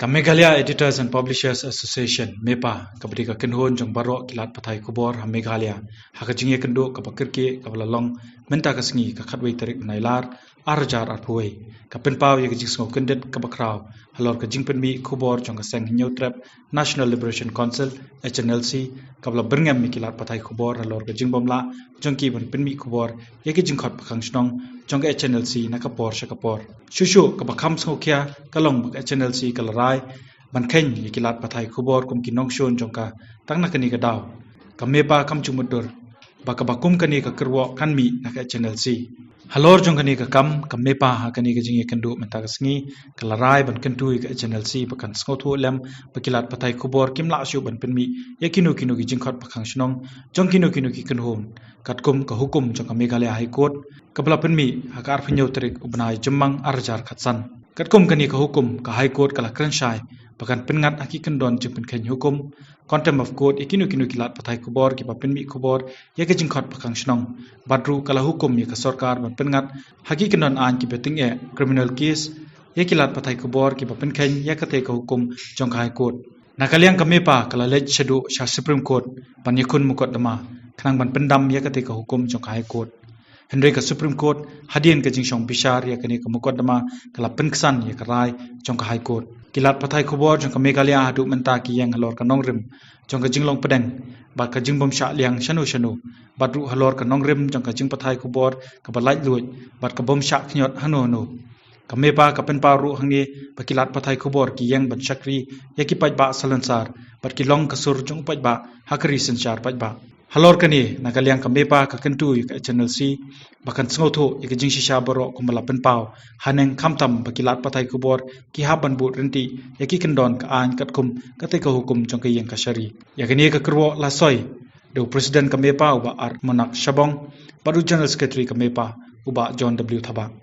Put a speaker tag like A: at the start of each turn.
A: Meghalaya Editors and Publishers Association MEPA kabadi ka kenhon jong barok kilat pathai khubor ha Meghalaya ha ka jinge kendo ka pakirke ka balalong menta ka sngi ka khatwei tarik nailar arjar arpuai ka penpau ye ka jingso kendet ka bakraw halor ka jingpenmi khubor jong ka seng hinyo trap National Liberation Council HNLC ka bala berngam mi kilat pathai khubor halor ka jingbomla jong ki ban penmi khubor ye ka jingkhot pakhang snong jong ka HNLC na ka por shakapor shushu ka bakham sngokya kalong ka HNLC ka rai ban khen yikilat pathai khubor kum kinong shon jongka tangna kani ka daw ka MEPA kam chumudur baka bakum kani ka kerwo kanmi na ka HNLC halor jong kani ka kam ka MEPA ha kani ka jingi kendu menta ka sngi ka larai ban kentu ka HNLC bakan skothu lem bakilat pathai khubor kimla shu ban penmi yakinu kinu ki jingkhot pakhang shnong jong kinu ki kenhon katkum ka hukum jong ka Meghalaya High Court kabla penmi ha ka arphnyo tarik ubnai jemmang arjar khatsan katkum kani ka hukum ka High Court kala Kynjatshai bahkan pengat aki kendon jeng penkhen hukum contempt of court ikinu kilat pathai khubor ki penmi khubor ye ke jingkhot pakhang shnong badru kala hukum ye ka sarkar ban pengat haki kendon an ki beting e criminal case ye kilat pathai khubor ki penkhen ye ka te ka hukum jong ka High Court nakaliang ka MEPA kala lej shadu sha Supreme Court ban yakun mukaddama khnang ban pendam ye ka te ka hukum jong ka High Court Hendrai ka Supreme Court hadian ka jingshong bishar ya kani ka mukaddama kala penksan ya ka rai jong ka High Court kilat pathai khubor jong ka Meghalaya hadu menta ki yang halor ka nongrim jong ka jinglong pedeng ba ka jingbom sha liang shanu badru halor ka nongrim jong ka jing pathai khubor ka balai luj bat ka bom sha khnyot hanu ka MEPA ka penpa ru hangi bakilat pathai khubor ki yang ban shakri ya ki pajba salansar bat ki long ka sur jong pajba hakri sensar pajba halor kani nakaliang ka MEPA ka kentu ka HNLC bakan sngoto ik jing shisha boro kumbala penpau haneng khamtam bakilat pathai khubor ki haban bu renti yaki kendon ka an katkum kate ka hukum jong ka yang ka shari yakani ka kerwo la soi do president ka MEPA uba ar monak shabong baru general secretary ka MEPA uba John W Thabak